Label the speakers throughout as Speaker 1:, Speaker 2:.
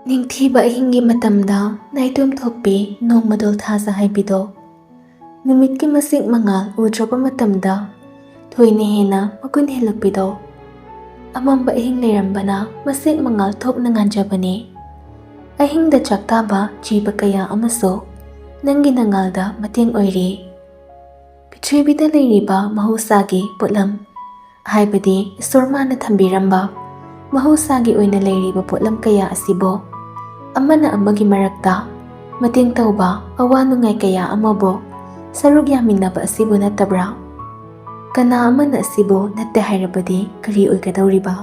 Speaker 1: ꯅꯤꯡꯊꯤꯕ ꯑꯍꯤꯡꯒꯤ ꯃꯇꯝꯗ ꯅꯥꯏꯇꯣꯝ ꯊꯣꯛꯄꯤ ꯅꯣꯡꯃꯗꯣꯜ ꯊꯥꯖ ꯍꯥꯏꯕꯤꯗꯣ ꯅꯨꯃꯤꯠꯀꯤ ꯃꯁꯤꯡ ꯃꯉꯥꯜ ꯎꯗ꯭ꯔꯕ ꯃꯇꯝꯗ ꯊꯣꯏꯅ ꯍꯦꯟꯅ ꯃꯒꯨꯟ ꯍꯦꯜꯂꯛꯄꯤꯗꯣ ꯑꯃꯝꯕ ꯑꯍꯤꯡ ꯂꯩꯔꯝꯕꯅ ꯃꯁꯤꯡ ꯃꯉꯥꯜ ꯊꯣꯛꯅ ꯉꯥꯟꯖꯕꯅꯤ ꯑꯍꯤꯡꯗ ꯆꯥꯛꯇꯥꯕ ꯖꯤꯕ ꯀꯌꯥ ꯑꯃꯁꯨ ꯅꯪꯒꯤ ꯅꯉꯥꯜꯗ ꯃꯇꯦꯡ ꯑꯣꯏꯔꯤ ꯄ꯭ꯔꯤꯊꯤꯕꯤꯗ ꯂꯩꯔꯤꯕ ꯃꯍꯧꯁꯥꯒꯤ ꯄꯣꯠꯂꯝ ꯍꯥꯏꯕꯗꯤ ꯏꯁꯣꯔꯃꯥꯅ ꯊꯝꯕꯤꯔꯝꯕ ꯃꯍꯧꯁꯥꯒꯤ ꯑꯣꯏꯅ ꯂꯩꯔꯤꯕ ꯄꯣꯠꯂꯝ ꯀꯌꯥ ꯑꯁꯤꯕꯨ ꯑꯃꯅ ꯑꯃꯒꯤ ꯃꯔꯛꯇ ꯃꯇꯦꯡ ꯇꯧꯕ ꯑꯋꯥ ꯅꯨꯡꯉꯥꯏ ꯀꯌꯥ ꯑꯃꯕꯨ ꯁꯔꯨꯛ ꯌꯥꯃꯤꯟꯅꯕ ꯑꯁꯤꯕꯨ ꯅꯠꯇꯕ꯭ꯔꯥ? ꯀꯅꯥ ꯑꯃꯅ ꯑꯁꯤꯕꯨ ꯅꯠꯇꯦ ꯍꯥꯏꯔꯕꯗꯤ ꯀꯔꯤ ꯑꯣꯏꯒꯗꯧꯔꯤꯕ?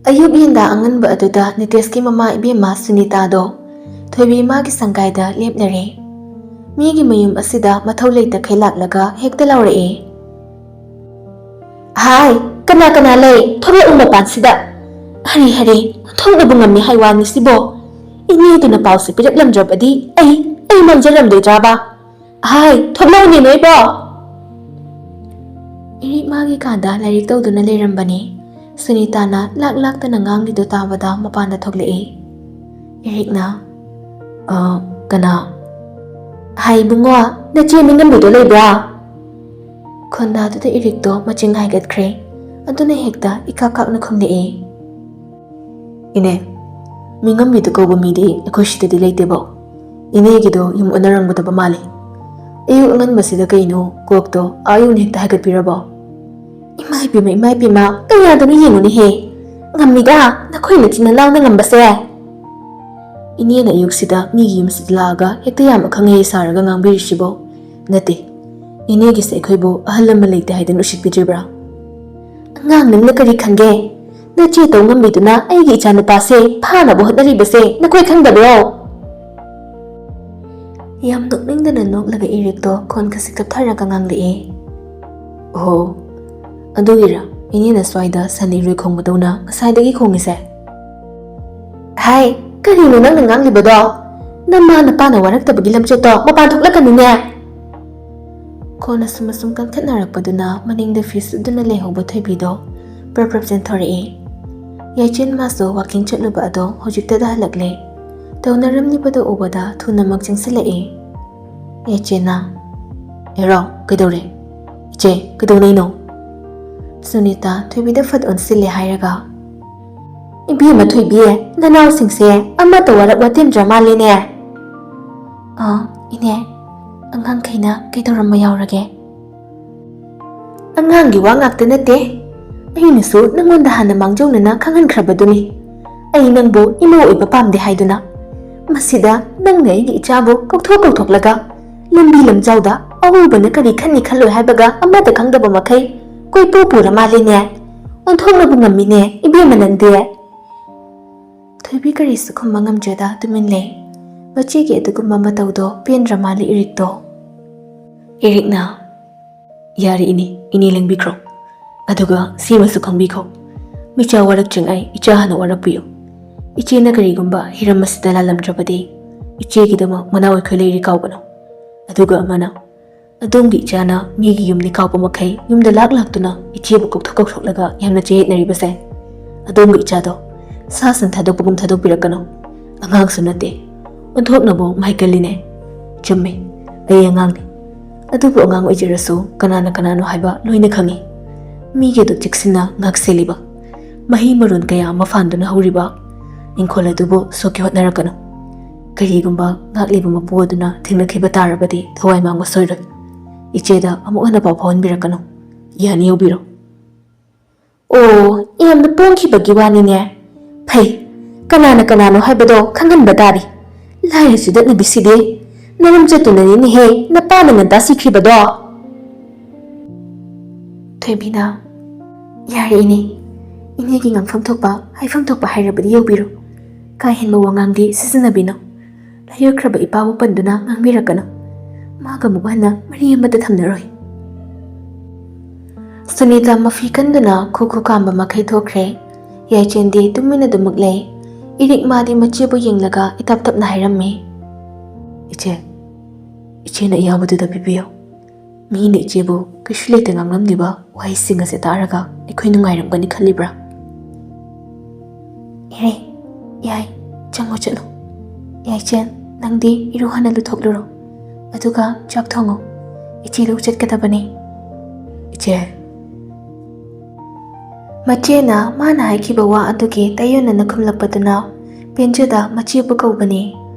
Speaker 1: ꯑꯌꯨꯛ ꯌꯦꯟꯗ ꯑꯉꯟꯕ ꯑꯗꯨꯗ ꯅꯤꯇꯦꯁꯀꯤ ꯃꯃꯥ ꯏꯕꯦꯝꯃ ꯁꯨꯅꯤꯇꯥꯗꯣ ꯊꯣꯏꯕꯤ ꯃꯥꯒꯤ ꯁꯪꯒꯥꯏꯗ ꯂꯦꯞꯂꯔꯦ꯫ ꯃꯤꯒꯤ ꯃꯌꯨꯝ ꯑꯁꯤꯗ ꯃꯊꯧ ꯂꯩꯇꯈꯩ ꯂꯥꯛꯂꯒ ꯍꯦꯛꯇ ꯂꯥꯎꯔꯛꯑꯦ꯫ ꯍꯥꯏ, ꯀꯅꯥ ꯀꯅꯥ ꯂꯩ? ꯊꯣꯛꯂꯛꯎ ꯃꯄꯥꯟꯁꯤꯗ꯫ ꯍꯔꯤ ꯍꯔꯤ, ꯊꯣꯛꯅꯕ ꯉꯝꯃꯤ ꯍꯥꯏꯋꯥꯅꯤ ꯁꯤꯕꯣ꯫ ꯏꯅꯦꯗꯨꯅ ꯄꯥꯎꯁꯦ ꯄꯤꯔꯛꯂꯝꯗ꯭ꯔꯕꯗꯤ ꯑꯩ ꯃꯥꯡꯖꯔꯝꯗꯣꯏꯗ꯭ꯔꯥꯕ? ꯍꯥꯏ, ꯊꯣꯛꯂꯛꯎꯅꯦ ꯅꯣꯏꯕꯣ꯫ ꯏꯔꯤꯛ ꯃꯥꯒꯤ ꯀꯥꯗ ꯂꯥꯏꯔꯤꯛ ꯇꯧꯗꯨꯅ ꯂꯩꯔꯝꯕꯅꯤ꯫ ꯁꯨꯅꯤꯇꯥꯅ ꯂꯥꯛꯇꯅ ꯉꯥꯡꯂꯤꯗꯨ ꯇꯥꯕꯗ ꯃꯄꯥꯟꯗ ꯊꯣꯛꯂꯛꯏ꯫ ꯏꯔꯤꯛꯅ ꯀꯅꯥ? ꯍꯥꯏ ꯏꯕꯨꯡꯉꯣ, ꯅꯆꯦ ꯃꯤꯉꯝꯕꯤꯗꯣ ꯂꯩꯕ꯭ꯔꯥ? ꯈꯣꯟꯗꯥꯗꯨꯗ ꯏꯔꯤꯛꯇꯣ ꯃꯆꯤꯡ ꯍꯥꯏꯒꯠꯈ꯭ꯔꯦ꯫ ꯑꯗꯨꯅ ꯍꯦꯛꯇ ꯏꯀꯥꯛ ꯀꯥꯛꯅ ꯈꯨꯝꯂꯛꯏ꯫ ꯏꯅꯦ, ꯃꯤꯉꯝꯕꯤꯗꯨ ꯀꯧꯕ ꯃꯤꯗꯤ ꯑꯩꯈꯣꯏ ꯁꯤꯗꯗꯤ ꯂꯩꯇꯦꯕꯣ꯫ ꯏꯅꯦꯒꯤꯗꯣ ꯌꯨꯝ ꯑꯣꯟꯅꯔꯝꯒꯗꯕ ꯃꯥꯜꯂꯤ꯫ ꯑꯌꯨꯛ ꯑꯉꯟꯕꯁꯤꯗ ꯀꯩꯅꯣ ꯀꯣꯛꯇꯣ ꯌꯧꯅ ꯍꯦꯛꯇ ꯍꯥꯏꯒꯠꯄꯤꯔꯕꯣ? ꯏꯃꯥ ꯏꯄꯦꯝꯃ, ꯀꯌꯥꯗꯅꯣ ꯌꯦꯡꯉꯨꯅꯦꯍꯦ꯫ ꯉꯝꯃꯤꯗ ꯅꯈꯣꯏ ꯅꯆꯤꯟ ꯅꯅꯥꯎꯅ ꯉꯝꯕꯁꯦ꯫ ꯏꯅꯦꯅ ꯑꯌꯨꯛꯁꯤꯗ ꯃꯤꯒꯤ ꯌꯨꯝꯁꯤꯗ ꯂꯥꯛꯑꯒ ꯍꯦꯛꯇ ꯌꯥꯝ ꯑꯈꯪ-ꯑꯍꯩ ꯁꯥꯔꯒ ꯉꯥꯡꯕꯤꯔꯤꯁꯤꯕꯣ? ꯅꯠꯇꯦ, ꯏꯅꯦꯒꯤꯁꯦ ꯑꯩꯈꯣꯏꯕꯨ ꯑꯍꯜ ꯂꯃꯟ ꯂꯩꯇꯦ ꯍꯥꯏꯗꯅ ꯎꯁꯤꯠꯄꯤꯗ꯭ꯔꯤꯕ꯭ꯔꯥ? ꯑꯉꯥꯡ ꯅꯪꯅ ꯀꯔꯤ ꯈꯪꯒꯦ? ꯅꯆꯦ ꯇꯧ ꯉꯝꯕꯤꯗꯨꯅ ꯑꯩꯒꯤ ꯏꯆꯥꯅꯨꯄꯥꯁꯦ ꯐꯥꯅꯕ ꯍꯣꯠꯅꯔꯤꯕꯁꯦ ꯅꯈꯣꯏ ꯈꯪꯗꯕ꯭ꯔꯣ? ꯌꯥꯝ ꯅꯣꯛꯅꯤꯡꯗꯅ ꯅꯣꯛꯂꯒ ꯏꯔꯤꯛꯇꯣ ꯈꯣꯟ ꯈꯖꯤꯛ ꯇꯞꯊꯔꯒ ꯉꯥꯡꯂꯛꯏ꯫ ꯑꯣꯍꯣ, ꯑꯗꯨꯒꯤꯔꯥ ꯏꯅꯦꯅ ꯁ꯭ꯋꯥꯏꯗ ꯁꯟ ꯏꯔꯣꯏ ꯈꯣꯡꯕꯗꯧꯅ ꯉꯁꯥꯏꯗꯒꯤ ꯈꯣꯡꯉꯤꯁꯦ? ꯍꯥꯏ, ꯀꯔꯤꯅꯣ ꯅꯪꯅ ꯉꯥꯡꯂꯤꯕꯗꯣ? ꯅꯃꯥ ꯅꯄꯥꯅ ꯋꯥꯔꯛꯇꯕꯒꯤ ꯂꯝꯆꯠꯇꯣ ꯃꯄꯥꯟ ꯊꯣꯛꯂꯛꯀꯅꯨꯅꯦ꯫ ꯈꯣꯟ ꯑꯁꯨꯝ ꯀꯟꯈꯠꯅꯔꯛꯄꯗꯨꯅ ꯃꯅꯤꯡꯗ ꯐꯤꯁꯨꯗꯨꯅ ꯂꯩꯍꯧꯕ ꯊꯣꯏꯕꯤꯗꯣ ꯄ꯭ꯔꯞ ꯆꯦꯟꯊꯣꯔꯛꯏ꯫ ꯌꯥꯏꯆꯦꯟ ꯃꯥꯁꯨ ꯋꯥꯀꯤꯡ ꯆꯠꯂꯨꯕ ꯑꯗꯣ ꯍꯧꯖꯤꯛꯇꯗ ꯍꯜꯂꯛꯂꯦ꯫ ꯇꯧꯅꯔꯝꯂꯤꯕꯗꯣ ꯎꯕꯗ ꯊꯨꯅꯃꯛ ꯆꯪꯁꯤꯜꯂꯛꯏ꯫ ꯌꯥꯏꯆꯦꯟꯅ, ꯑꯦꯔꯣ, ꯀꯩꯗꯧꯔꯦ? ꯏꯆꯦ, ꯀꯩꯗꯧꯅꯩꯅꯣ? ꯁꯨꯅꯤꯇꯥ ꯊꯣꯏꯕꯤꯗ ꯐꯠ ꯑꯣꯟꯁꯤꯜꯂꯦ ꯍꯥꯏꯔꯒ, ꯏꯕꯦꯝꯃ ꯊꯣꯏꯕꯤ, ꯅꯅꯥꯎꯁꯤꯡꯁꯦ ꯑꯃꯠꯇ ꯋꯥꯔꯛ ꯋꯥꯇꯤꯟꯗ꯭ꯔ ꯃꯥꯜꯂꯤꯅꯦ꯫ ꯏꯅꯦ, ꯑꯉꯥꯡꯈꯩꯅ ꯀꯩꯗꯧꯔꯝꯕ ꯌꯥꯎꯔꯒꯦ? ꯑꯉꯥꯡꯒꯤ ꯋꯥ ꯉꯥꯛꯇ ꯅꯠꯇꯦ, ꯑꯩꯅꯁꯨ ꯅꯪꯉꯣꯟꯗ ꯍꯥꯟꯅ ꯃꯥꯡꯖꯧꯅꯅ ꯈꯪꯍꯟꯈ꯭ꯔꯕꯗꯨꯅꯤ꯫ ꯑꯩ ꯅꯪꯕꯨ ꯏꯃꯧ ꯑꯣꯏꯕ ꯄꯥꯝꯗꯦ ꯍꯥꯏꯗꯨꯅ꯫ ꯃꯁꯤꯗ ꯅꯪꯅ ꯑꯩꯒꯤ ꯏꯆꯥꯕꯨ ꯀꯧꯊꯣꯛꯂꯒ ꯂꯝꯕꯤ ꯂꯝꯖꯥꯎꯗ ꯑꯎꯕꯅ ꯀꯔꯤ ꯈꯟꯅꯤ ꯈꯜꯂꯣꯏ ꯍꯥꯏꯕꯒ ꯑꯃꯠꯇ ꯈꯪꯗꯕ ꯃꯈꯩ ꯀꯣꯏꯄꯨ ꯄꯨꯔ ꯃꯥꯜꯂꯤꯅꯦ꯫ ꯑꯣꯟꯊꯣꯛꯅꯕꯨ ꯉꯝꯃꯤꯅꯦ ꯏꯕꯦꯝꯃ ꯅꯪꯗꯤ꯫ ꯊꯣꯏꯕꯤ ꯀꯔꯤꯁꯨ ꯈꯨꯝꯕ ꯉꯝꯗ꯭ꯔꯦꯗ ꯇꯨꯃꯤꯟ ꯂꯩ꯫ ꯃꯆꯦꯒꯤ ꯑꯗꯨꯒꯨꯝꯕ ꯃꯇꯧꯗꯣ ꯄꯦꯟꯗ꯭ꯔ ꯃꯥꯜꯂꯤ ꯏꯔꯤꯛꯇꯣ꯫ ꯏꯔꯤꯛꯅ, ꯌꯥꯔꯦ ꯏꯅꯦ ꯂꯦꯡꯕꯤꯈ꯭ꯔꯣ꯫ ꯑꯗꯨꯒ ꯁꯤꯃꯁꯨ ꯈꯪꯕꯤꯈꯣ, ꯃꯤꯆꯥ ꯋꯥꯔꯛꯇ꯭ꯔꯤꯉꯩ ꯏꯆꯥ ꯍꯥꯟꯅ ꯋꯥꯔꯛꯄꯤꯌꯨ꯫ ꯏꯆꯦꯅ ꯀꯔꯤꯒꯨꯝꯕ ꯍꯤꯔꯝ ꯑꯁꯤꯗ ꯂꯥꯜꯂꯝꯗ꯭ꯔꯕꯗꯤ ꯏꯆꯦꯒꯤꯗꯃꯛ ꯃꯅꯥꯎ ꯑꯩꯈꯣꯏ ꯂꯩꯔꯤ ꯀꯥꯎꯒꯅꯨ꯫ ꯑꯗꯨꯒ ꯑꯃꯅ, ꯑꯗꯣꯝꯒꯤ ꯏꯆꯥꯅ ꯃꯤꯒꯤ ꯌꯨꯝꯅꯤ ꯀꯥꯎꯕ ꯃꯈꯩ ꯌꯨꯝꯗ ꯂꯥꯛꯇꯨꯅ ꯏꯆꯦꯕꯨ ꯀꯧꯊꯣꯛꯂꯒ ꯌꯥꯝꯅ ꯆꯌꯦꯠꯅꯔꯤꯕꯁꯦ, ꯑꯗꯣꯝꯒꯤ ꯏꯆꯥꯗꯣ ꯁꯥ ꯁꯟ ꯊꯥꯗꯣꯛꯄꯒꯨꯝ ꯊꯥꯗꯣꯛꯄꯤꯔꯛꯀꯅꯨ꯫ ꯑꯉꯥꯡꯁꯨ ꯅꯠꯇꯦ, ꯑꯣꯟꯊꯣꯛꯅꯕꯨ ꯃꯍꯩꯀꯜꯂꯤꯅꯦ꯫ ꯆꯨꯝꯃꯤ, ꯑꯩ ꯑꯉꯥꯡꯅꯤ꯫ ꯑꯗꯨꯕꯨ ꯑꯉꯥꯡ ꯑꯣꯏꯖꯔꯁꯨ ꯀꯅꯥꯅꯣ ꯍꯥꯏꯕ ꯂꯣꯏꯅ ꯈꯪꯏ꯫ ꯃꯤꯒꯤ ꯑꯗꯨ ꯆꯦꯛꯁꯤꯟꯅ ꯉꯥꯛꯁꯦꯜꯂꯤꯕ, ꯃꯍꯩ ꯃꯔꯣꯟ ꯀꯌꯥ ꯑꯃ ꯐꯥꯟꯗꯨꯅ ꯍꯧꯔꯤꯕ ꯏꯪꯈꯣꯜ ꯑꯗꯨꯕꯨ ꯁꯣꯛꯀꯤ ꯍꯣꯠꯅꯔꯛꯀꯅꯨ꯫ ꯀꯔꯤꯒꯨꯝꯕ ꯉꯥꯛꯂꯤꯕ ꯃꯄꯨ ꯑꯗꯨꯅ ꯊꯦꯡꯅꯈꯤꯕ ꯇꯥꯔꯕꯗꯤ ꯊꯋꯥꯏ ꯃꯥꯡꯕ ꯁꯣꯏꯔꯣꯏ꯫ ꯏꯆꯦꯗ ꯑꯃꯨꯛ ꯍꯟꯅ ꯄꯥꯎ ꯐꯥꯎꯍꯟꯕꯤꯔꯛꯀꯅꯨ꯫ ꯌꯥꯅꯤ ꯌꯧꯕꯤꯔꯣ꯫ ꯑꯣ, ꯌꯥꯝꯅ ꯄꯣꯡꯈꯤꯕꯒꯤ ꯋꯥꯅꯤꯅꯦ꯫ ꯐꯩ, ꯀꯅꯥꯅꯣ ꯍꯥꯏꯕꯗꯣ ꯈꯪꯍꯟꯕ ꯇꯥꯔꯤ꯫ ꯂꯥꯏꯔ ꯆꯨꯗꯠꯅꯕꯤꯁꯤꯗꯤ ꯅꯔꯝ ꯆꯠꯇꯨꯅꯅꯤꯅꯦꯍꯦ ꯅꯄꯥꯅ ꯉꯟꯇꯥ ꯁꯤꯈ꯭ꯔꯤꯕꯗꯣ꯫ ꯊꯣꯏꯕꯤꯅ, ꯌꯥꯔꯦ ꯏꯅꯦꯒꯤ ꯉꯥꯡꯐꯝ ꯊꯣꯛꯄ ꯍꯥꯏꯐꯝ ꯊꯣꯛꯄ ꯍꯥꯏꯔꯕꯗꯤ ꯌꯧꯕꯤꯔꯣ꯫ ꯀꯥ ꯍꯦꯟꯕ ꯋꯥꯉꯥꯡꯗꯤ ꯁꯤꯖꯤꯟꯅꯕꯤꯅꯣ꯫ ꯂꯥꯏꯌꯣꯛꯈ꯭ꯔꯕ ꯏꯄꯥꯕꯨ ꯄꯟꯗꯨꯅ ꯉꯥꯡꯕꯤꯔꯛꯀꯅꯨ꯫ ꯃꯥꯒ ꯑꯃꯨꯛ ꯍꯟꯅ ꯃꯔꯤ ꯑꯃꯠꯇ ꯊꯝꯅꯔꯣꯏ꯫ ꯁꯨꯅꯤꯇꯥ ꯃꯐꯤ ꯀꯟꯗꯨꯅ ꯈꯨ ꯀꯥꯝꯕ ꯃꯈꯩ ꯊꯣꯛꯈ꯭ꯔꯦ꯫ ꯌꯥꯏꯆꯦꯟꯗꯤ ꯇꯨꯃꯤꯟꯅ ꯑꯗꯨꯃꯛ ꯂꯩ꯫ ꯏꯔꯤꯛ ꯃꯥꯗꯤ ꯃꯆꯦꯕꯨ ꯌꯦꯡꯂꯒ ꯏꯇꯞ ꯇꯞꯅ ꯍꯥꯏꯔꯝꯃꯤ꯫ ꯏꯆꯦꯅ ꯑꯌꯥꯕꯗꯨꯗ ꯄꯤꯕꯤꯌꯨ꯫ ꯃꯤꯅ ꯏꯆꯦꯕꯨ ꯀꯩꯁꯨ ꯂꯩꯇ ꯉꯥꯡꯂꯝꯂꯤꯕ ꯋꯥꯍꯩꯁꯤꯡ ꯑꯁꯤ ꯇꯥꯔꯒ ꯑꯩꯈꯣꯏ ꯅꯨꯡꯉꯥꯏꯔꯝꯒꯅꯤ ꯈꯜꯂꯤꯕ꯭ꯔꯥ? ꯏꯔꯦ, ꯌꯥꯏ, ꯆꯪꯉꯣ ꯆꯠꯂꯣ. ꯌꯥꯏꯆꯦꯟ, ꯅꯪꯗꯤ ꯏꯔꯨ ꯍꯥꯟꯅ ꯂꯨꯊꯣꯛꯂꯨꯔꯣ. ꯑꯗꯨꯒ ꯆꯥꯛ ꯊꯣꯡꯉꯣ. ꯏꯆꯦ ꯂꯧ ꯆꯠꯀꯗꯕꯅꯤ.
Speaker 2: ꯏꯆꯦ.
Speaker 1: ꯃꯆꯦꯅ ꯃꯥꯅ ꯍꯥꯏꯈꯤꯕ ꯋꯥ ꯑꯗꯨꯒꯤ ꯇꯥꯌꯣꯟꯅꯅ ꯈꯨꯝꯂꯛꯄꯗꯨꯅ ꯄꯦꯟꯖꯗ ꯃꯆꯦꯕꯨ ꯀꯧꯕꯅꯤ.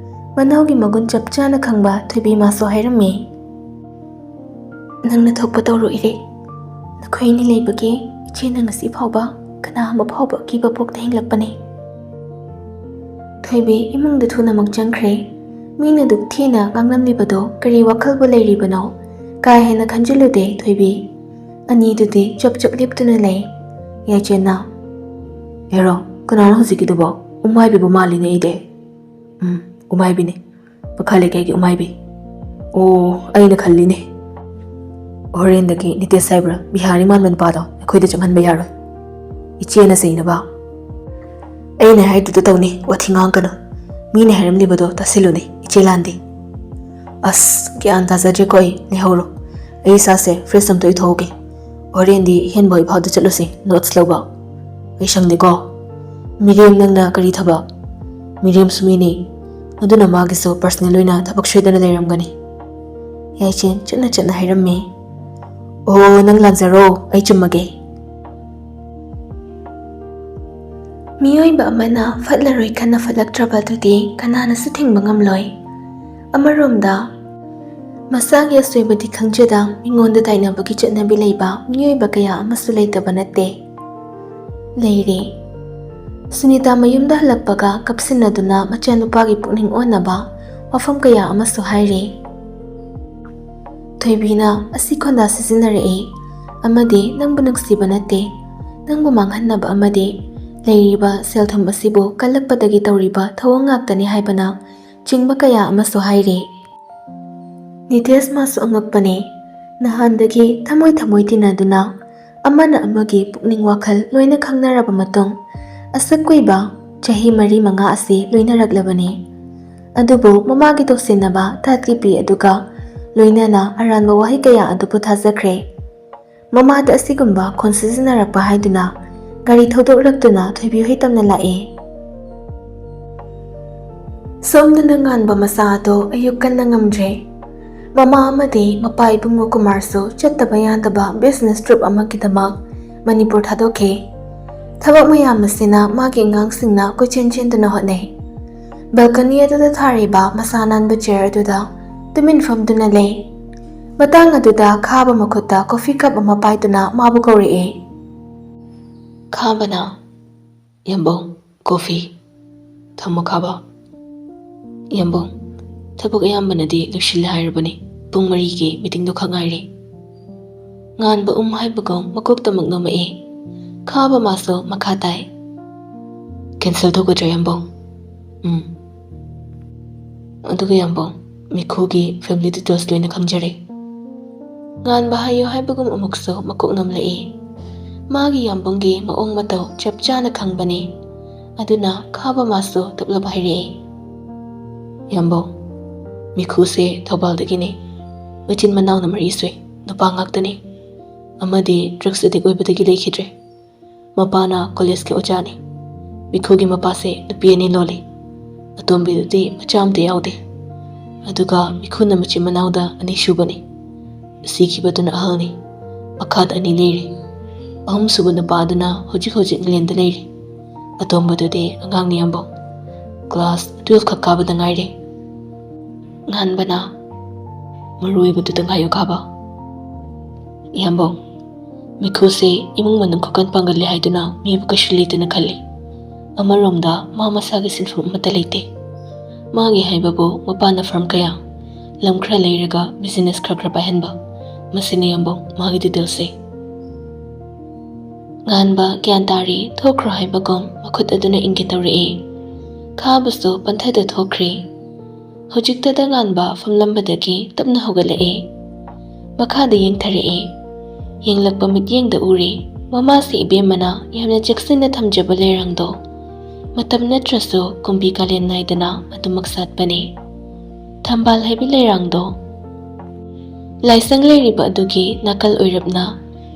Speaker 1: ꯃꯅꯥꯎꯒꯤ ꯃꯒꯨꯟ ꯆꯞ ꯆꯥꯅ ꯈꯪꯕ ꯊꯣꯏꯕꯤ ꯃꯥꯁꯨ ꯍꯥꯏꯔꯝꯃꯤ. ꯅꯪꯅ ꯊꯣꯛꯄ ꯇꯧꯔꯣ ꯏꯔꯦ. ꯅꯈꯣꯏ ꯑꯅꯤ ꯂꯩꯕꯒꯤ ꯏꯆꯦꯅ ꯉꯁꯤ ꯐꯥꯎꯕ ꯀꯅꯥ ꯑꯃ ꯐꯥꯎꯕ ꯑꯀꯤꯕ ꯄꯣꯛꯇ ꯍꯤꯡꯂꯛꯄꯅꯤ. ꯊꯣꯏꯕꯤ ꯏꯃꯨꯡꯗ ꯊꯨꯅꯃꯛ ꯆꯪꯈ꯭ꯔꯦ. ꯃꯤꯅ ꯗꯨꯛ ꯊꯤꯅ ꯉꯥꯡꯂꯝꯂꯤꯕꯗꯣ ꯀꯔꯤ ꯋꯥꯈꯜꯕꯨ ꯂꯩꯔꯤꯕꯅꯣ ꯀꯥ ꯍꯦꯟꯅ ꯈꯟꯖꯤꯜꯂꯨꯗꯦ ꯊꯣꯏꯕꯤ. ꯑꯅꯤꯗꯨꯗꯤ ꯆꯞ ꯆꯞ ꯂꯦꯞꯇꯨꯅ ꯂꯩ. ꯌꯥꯏꯆꯦꯟꯅ
Speaker 2: ꯍꯦꯔꯣ, ꯀꯅꯥꯅꯣ ꯍꯧꯖꯤꯛꯀꯤꯗꯨꯕꯣ? ꯎꯃꯥꯏꯕꯤꯕꯨ ꯃꯥꯜꯂꯤꯅꯦ ꯑꯩꯗꯤ. ꯎꯃꯥꯏꯕꯤꯅꯦ. ꯃꯈꯥ ꯂꯩꯀꯥꯏꯒꯤ ꯎꯃꯥꯏꯕꯤ. ꯑꯣ, ꯑꯩꯅ ꯈꯜꯂꯤꯅꯦ ꯍꯣꯔꯦꯟꯗꯒꯤ ꯅꯤꯇꯦꯁ ꯍꯥꯏꯕ꯭ꯔꯥ ꯕꯤꯍꯥꯔꯤ ꯃꯥꯟꯕ ꯅꯨꯄꯥꯗꯣ ꯑꯩꯈꯣꯏꯗ ꯆꯪꯍꯟꯕ ꯌꯥꯔꯣꯏ. ꯏꯆꯦꯅ ꯆꯩꯅꯕ. ꯑꯩꯅ ꯍꯥꯏꯗꯨꯗ ꯇꯧꯅꯤ, ꯋꯥꯊꯤ ꯉꯥꯡꯒꯅꯨ. ꯃꯤꯅ ꯍꯥꯏꯔꯝꯂꯤꯕꯗꯣ ꯇꯥꯁꯤꯜꯂꯨꯅꯦ, ꯏꯆꯦ ꯂꯥꯟꯗꯦ. ꯑꯁ, ꯒ꯭ꯌꯥꯟ ꯇꯥꯖꯗ꯭ꯔꯦꯀꯣ ꯑꯩ. ꯂꯩꯍꯧꯔꯣ, ꯑꯩ ꯏꯁꯥꯁꯦ ꯐ꯭ꯔꯦꯁ ꯑꯝꯇ ꯏꯊꯣꯛꯍꯧꯒꯦ. ꯍꯣꯔꯦꯟꯗꯤ ꯍꯦꯟꯕꯣꯏ ꯐꯥꯎꯗ ꯆꯠꯂꯨꯁꯤ ꯅꯣꯠꯁ ꯂꯧꯕ. ꯑꯩ ꯁꯪꯗꯦꯀꯣ. ꯃꯤꯔꯦꯝ ꯅꯪꯅ ꯀꯔꯤ ꯊꯕꯛ? ꯃꯤꯔꯦꯝꯁꯨ ꯃꯤꯅꯤ, ꯑꯗꯨꯅ ꯃꯥꯒꯤꯁꯨ ꯄꯔꯁꯅꯦꯜ ꯑꯣꯏꯅ ꯊꯕꯛ ꯁꯣꯏꯗꯅ ꯂꯩꯔꯝꯒꯅꯤ.
Speaker 1: ꯌꯥꯏꯆꯦꯟ ꯆꯠꯅ ꯆꯠꯅ ꯍꯥꯏꯔꯝꯃꯤ.
Speaker 2: ꯑꯣ, ꯅꯪ ꯂꯥꯟꯖꯔꯣ, ꯑꯩ ꯆꯨꯝꯃꯒꯦ.
Speaker 1: ꯃꯤꯑꯣꯏꯕ ꯑꯃꯅ ꯐꯠꯂꯔꯣꯏ ꯈꯟꯅ ꯐꯠꯂꯛꯇ꯭ꯔꯕꯗꯨꯗꯤ ꯀꯅꯥꯅꯁꯨ ꯊꯤꯡꯕ ꯉꯝꯂꯣꯏ. ꯑꯃꯔꯣꯝꯗ ꯃꯁꯥꯒꯤ ꯑꯁꯣꯏꯕꯗꯤ ꯈꯪꯖꯗ ꯃꯤꯉꯣꯟꯗ ꯇꯥꯏꯅꯕꯒꯤ ꯆꯠꯅꯕꯤ ꯂꯩꯕ ꯃꯤꯑꯣꯏꯕ ꯀꯌꯥ ꯑꯃꯁꯨ ꯂꯩꯇꯕ ꯅꯠꯇꯦ. ꯂꯩꯔꯤ. ꯁꯨꯅꯤꯇꯥ ꯃꯌꯨꯝꯗ ꯍꯜꯂꯛꯄꯒ ꯀꯞꯁꯤꯟꯅꯗꯨꯅ ꯃꯆꯥꯅꯨꯄꯥꯒꯤ ꯄꯨꯛꯅꯤꯡ ꯑꯣꯟꯅꯕ ꯋꯥꯐꯝ ꯀꯌꯥ ꯑꯃꯁꯨ ꯍꯥꯏꯔꯤ. ꯊꯣꯏꯕꯤꯅ ꯑꯁꯤ ꯈꯣꯟꯗꯥ ꯁꯤꯖꯤꯟꯅꯔꯛꯏ. ꯑꯃꯗꯤ ꯅꯪꯕꯨ ꯅꯨꯡꯁꯤꯕ ꯅꯠꯇꯦ, ꯅꯪꯕꯨ ꯃꯥꯡꯍꯟꯅꯕ ꯑꯃꯗꯤ ꯂꯩꯔꯤꯕ ꯁꯦꯜꯊꯨꯝ ꯑꯁꯤꯕꯨ ꯀꯜꯂꯛꯄꯗꯒꯤ ꯇꯧꯔꯤꯕ ꯊꯧꯑꯣꯡ ꯉꯥꯛꯇꯅꯤ ꯍꯥꯏꯕꯅ ꯆꯤꯡꯕ ꯀꯌꯥ ꯑꯃꯁꯨ ꯍꯥꯏꯔꯤ. ꯅꯤꯇꯦꯁ ꯃꯥꯁꯨ ꯑꯉꯛꯄꯅꯤ. ꯅꯍꯥꯟꯗꯒꯤ ꯊꯃꯣꯏ ꯇꯤꯟꯅꯗꯨꯅ ꯑꯃꯅ ꯑꯃꯒꯤ ꯄꯨꯛꯅꯤꯡ ꯋꯥꯈꯜ ꯂꯣꯏꯅ ꯈꯪꯅꯔꯕ ꯃꯇꯨꯡ ꯑꯁꯨꯛ ꯀꯨꯏꯕ ꯆꯍꯤ 4-5 ꯑꯁꯤ ꯂꯣꯏꯅꯔꯛꯂꯕꯅꯤ. ꯑꯗꯨꯕꯨ ꯃꯃꯥꯒꯤ ꯇꯧꯁꯤꯟꯅꯕ ꯊꯥꯠꯂꯤꯄꯤ ꯑꯗꯨꯒ ꯂꯣꯏꯅꯅ ꯑꯔꯥꯟꯕ ꯋꯥꯍꯩ ꯀꯌꯥ ꯑꯗꯨꯕꯨ ꯊꯥꯖꯈ꯭ꯔꯦ. ꯃꯃꯥꯗ ꯑꯁꯤꯒꯨꯝꯕ ꯈꯣꯟ ꯁꯤꯖꯤꯟꯅꯔꯛꯄ ꯍꯥꯏꯗꯨꯅ ꯒꯥꯔꯤ ꯊꯧꯗꯣꯛꯂꯛꯇꯨꯅ ꯊꯣꯏꯕꯤ ꯍꯣꯏ ꯇꯝꯅ ꯂꯥꯛꯏ. ꯁꯣꯝꯗꯅ ꯉꯥꯟꯕ ꯃꯆꯥ ꯑꯗꯣ ꯑꯌꯨꯛ ꯀꯟꯅ ꯉꯝꯗ꯭ꯔꯦ. ꯃꯃꯥ ꯑꯃꯗꯤ ꯃꯄꯥ ꯏꯕꯨꯡꯉꯣ ꯀꯨꯃꯥꯔꯁꯨ ꯆꯠꯇꯕ ꯌꯥꯗꯕ ꯕꯤꯖꯤꯅꯦꯁ ꯇ꯭ꯔꯤꯞ ꯑꯃꯒꯤꯗꯃꯛ ꯃꯅꯤꯄꯨꯔ ꯊꯥꯗꯣꯛꯈꯤ. ꯊꯕꯛ ꯃꯌꯥꯝ ꯑꯁꯤꯅ ꯃꯥꯒꯤ ꯑꯉꯥꯡꯁꯤꯡꯅ ꯀꯣꯏꯆꯦꯟ ꯆꯦꯟꯗꯨꯅ ꯍꯣꯠꯅꯩ. ꯕꯦꯜꯀꯅꯤ ꯑꯗꯨꯗ ꯊꯥꯔꯤꯕ ꯃꯁꯥ ꯅꯥꯟꯕ ꯆꯤꯌꯔ ꯑꯗꯨꯗ ꯇꯨꯃꯤꯟ ꯐꯝꯗꯨꯅ ꯂꯩ. ꯃꯇꯥꯡ ꯑꯗꯨꯗ ꯈꯥꯕ ꯃꯈꯨꯠꯇ ꯀꯣꯐꯤ ꯀꯞ ꯑꯃ ꯄꯥꯏꯗꯨꯅ ꯃꯥꯕꯨ ꯀꯧꯔꯛꯏ.
Speaker 2: ꯈꯥꯕꯅ, ꯌꯥꯝꯕꯧ, ꯀꯣꯐꯤ. ꯊꯝꯃꯣ ꯈꯥꯕ. ꯌꯥꯝꯕꯧ, ꯊꯕꯛ ꯑꯌꯥꯝꯕꯅꯗꯤ ꯂꯣꯏꯁꯤꯜꯂꯦ ꯍꯥꯏꯔꯕꯅꯤ. ꯄꯨꯡ 4ꯒꯤ ꯃꯤꯇꯤꯡꯗꯣ ꯈꯛ ꯉꯥꯏꯔꯤ. ꯉꯥꯟꯕ ꯍꯥꯏꯕꯒꯨꯝ ꯃꯀꯣꯛꯇꯃꯛ ꯅꯣꯝꯃꯛꯏ. ꯈꯥꯕ ꯃꯥꯁꯨ ꯃꯈꯥ ꯇꯥꯏ. ꯀꯦꯟꯁꯦꯜ ꯇꯧꯒꯗ꯭ꯔꯥ ꯌꯥꯝꯕꯧ? ꯑꯗꯨꯒ ꯌꯥꯝꯕꯧ, ꯃꯤꯈꯨꯒꯤ ꯐꯦꯃꯤꯂꯤ ꯗꯤꯇꯦꯜꯁ ꯂꯣꯏꯅ ꯈꯪꯖꯔꯦ. ꯉꯥꯟꯕ ꯍꯥꯏꯌꯨ ꯍꯥꯏꯕꯒꯨꯝ ꯑꯃꯨꯛꯁꯨ ꯃꯀꯣꯛ ꯅꯣꯝꯂꯛꯏ. ꯃꯥꯒꯤ ꯌꯥꯝꯕꯨꯡꯒꯤ ꯃꯑꯣꯡ ꯃꯇꯧ ꯆꯞ ꯆꯥꯅ ꯈꯪꯕꯅꯤ. ꯑꯗꯨꯅ ꯈꯥꯕ ꯃꯥꯁꯨ ꯇꯞꯂꯞ ꯍꯥꯏꯔꯛꯏ. ꯌꯥꯝꯕꯧ, ꯃꯤꯈꯨꯁꯦ ꯊꯧꯕꯥꯜꯗꯒꯤꯅꯤ. ꯃꯆꯤꯟ ꯃꯅꯥꯎꯅ 4 ꯁꯨꯏ, ꯅꯨꯄꯥ ꯉꯥꯛꯇꯅꯤ. ꯑꯃꯗꯤ ꯗ꯭ꯔꯒꯁ ꯑꯦꯗꯤꯛ ꯑꯣꯏꯕꯗꯒꯤ ꯂꯩꯈꯤꯗ꯭ꯔꯦ. ꯃꯄꯥꯅ ꯀꯣꯂꯦꯖꯀꯤ ꯑꯣꯖꯥꯅꯤ. ꯃꯤꯈꯨꯒꯤ ꯃꯄꯥꯁꯦ ꯅꯨꯄꯤ 2 ꯂꯣꯜꯂꯤ. ꯑꯇꯣꯝꯕꯤꯗꯨꯗꯤ ꯃꯆꯥ ꯑꯝꯇ ꯌꯥꯎꯗꯦ. ꯑꯗꯨꯒ ꯃꯤꯈꯨꯅ ꯃꯆꯤꯟ ꯃꯅꯥꯎꯗ 2 ꯁꯨꯕꯅꯤ. ꯁꯤꯈꯤꯕꯗꯨꯅ ꯑꯍꯜꯅꯤ. ꯃꯈꯥꯗ 2 ꯂꯩꯔꯤ. 3 ꯁꯨꯕ ꯅꯨꯄꯥꯗꯨꯅ ꯍꯧꯖꯤꯛ ꯏꯪꯂꯦꯟꯗ ꯂꯩꯔꯤ. ꯑꯇꯣꯝꯕꯗꯨꯗꯤ ꯑꯉꯥꯡꯅꯤ ꯌꯥꯝꯕꯧ, ꯀ꯭ꯂꯥꯁ 12 ꯈꯛ ꯀꯥꯕꯗ ꯉꯥꯏꯔꯤ. ꯉꯥꯟꯕꯅ, ꯃꯔꯨꯑꯣꯏꯕꯗꯨꯗ ꯉꯥꯏꯌꯨ ꯈꯥꯕ. ꯌꯥꯝꯕꯧ, ꯃꯤꯈꯨꯁꯦ ꯏꯃꯨꯡ ꯃꯅꯨꯡ ꯈꯨꯀꯟ ꯄꯥꯡꯒꯜꯂꯦ ꯍꯥꯏꯗꯨꯅ ꯃꯤꯕꯨ ꯀꯩꯁꯨ ꯂꯩꯇꯅ ꯈꯜꯂꯤ. ꯑꯃꯔꯣꯝꯗ ꯃꯥ ꯃꯁꯥꯒꯤ ꯁꯤꯟꯐꯝ ꯑꯃꯠꯇ ꯂꯩꯇꯦ. ꯃꯥꯒꯤ ꯍꯥꯏꯕꯕꯨ ꯃꯄꯥꯅ ꯐꯥꯔꯝ ꯀꯌꯥ, ꯂꯝ ꯈꯔ ꯂꯩꯔꯒ ꯕꯤꯖꯤꯅꯦꯁ ꯈꯔ ꯄꯥꯏꯍꯟꯕ. ꯃꯁꯤꯅꯤ ꯌꯥꯝꯕꯧ ꯃꯥꯒꯤ ꯗꯤꯇꯦꯜꯁꯦ. ꯉꯥꯟꯕ ꯒ꯭ꯌꯥꯟ ꯇꯥꯔꯤ ꯊꯣꯛꯈ꯭ꯔꯣ ꯍꯥꯏꯕꯒꯨꯝ ꯃꯈꯨꯠ ꯑꯗꯨꯅ ꯏꯪꯒꯤꯠ ꯇꯧꯔꯛꯏ. ꯈꯥꯕꯁꯨ ꯄꯟꯊꯗ ꯊꯣꯛꯈ꯭ꯔꯤ. ꯍꯧꯖꯤꯛꯇꯗ ꯉꯥꯟꯕ ꯐꯝꯂꯝꯕꯗꯒꯤ ꯇꯞꯅ ꯍꯧꯒꯠꯂꯛꯏ. ꯃꯈꯥꯗ ꯌꯦꯡꯊꯔꯛꯏ. ꯌꯦꯡꯂꯛꯄ ꯃꯤꯠꯌꯦꯡꯗ ꯎꯔꯤ ꯃꯃꯥꯁꯤ ꯏꯕꯦꯝꯃꯅ ꯌꯥꯝꯅ ꯆꯦꯛꯁꯤꯟꯅ ꯊꯝꯖꯕ ꯂꯩꯔꯥꯡꯗꯣ ꯃꯇꯝ ꯅꯠꯇ꯭ꯔꯁꯨ ꯀꯨꯝꯕꯤ ꯀꯥꯂꯦꯟ ナꯏꯗꯅ ꯑꯗꯨꯃꯛ ꯁꯥꯠꯄꯅꯤ. ꯊꯝꯕꯥꯜ ꯍꯥꯏꯕꯤ ꯂꯩꯔꯥꯡꯗꯣ ꯂꯥꯏꯁꯪ ꯂꯩꯔꯤꯕ ꯑꯗꯨꯒꯤ ꯅꯥꯀꯜ ꯑꯣꯏꯔꯞꯅ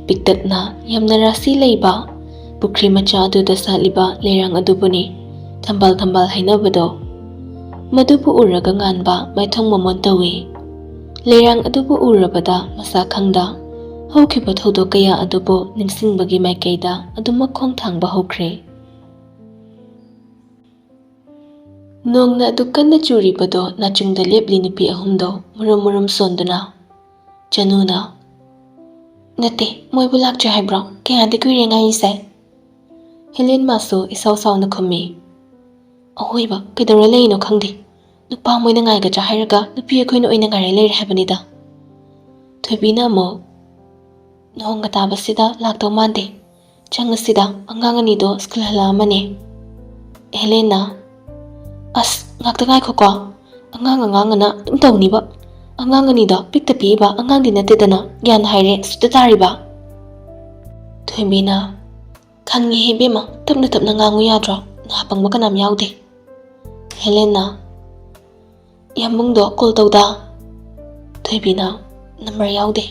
Speaker 2: ꯄꯤꯛꯇꯛꯅ ꯌꯥꯝꯅ ꯔꯥꯁꯤ ꯂꯩꯕ ꯄꯨꯈ꯭ꯔꯤ ꯃꯆꯥ ꯑꯗꯨꯗ ꯁꯥꯠꯂꯤꯕ ꯂꯩꯔꯥꯡ ꯑꯗꯨꯕꯨꯅꯤ thambal thambal hainabado madubu uraga nganba maithong momon tawi leirang adubu urabada masa khangda hokhiba thodo kaya adubu ningsingbagi maikaida aduma khong thangba hokre nongna dukanna churibado nachungda lepli nupi ahumdo murum sonduna chanuna nate moibu lakche haibro kaya de kuire ngai sai Helen maso isaw na khumi ahoiba kedora leino khangdi nupa moina ngai ga cha hairaga nupi akhoina oina ngai leir habanida thobina mo nonga tabasida lakto mande changasida angangani do school hala mane Helena as ngakta ngai khoko angangana tawniba angangani da pikta piba angang dinate dana gyan haire suta tariba thobina Khangi hebema tapna ngangu yadro na pangba kanam yaude Helena yambungdo call tawda thoibina number yaude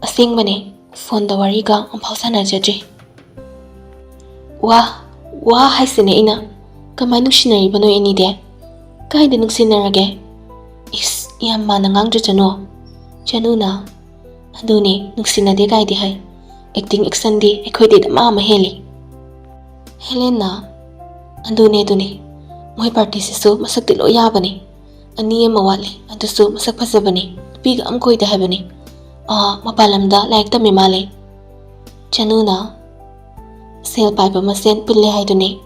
Speaker 2: asingmane phone da wariga amphau sana jaje wa haisene ina kamai nuksinari bano eni de kaide nuksinarage is yamma na ngangjo chanu na aduni nuksinade kaide hai acting action di ekhoi de ma heli Helena adune moi party sisu masak tilo yabani ani mawale adusu masak phasabani piga am khoi da habani mapalamda like ta memale chanuna sel paipa masen pulle haiduni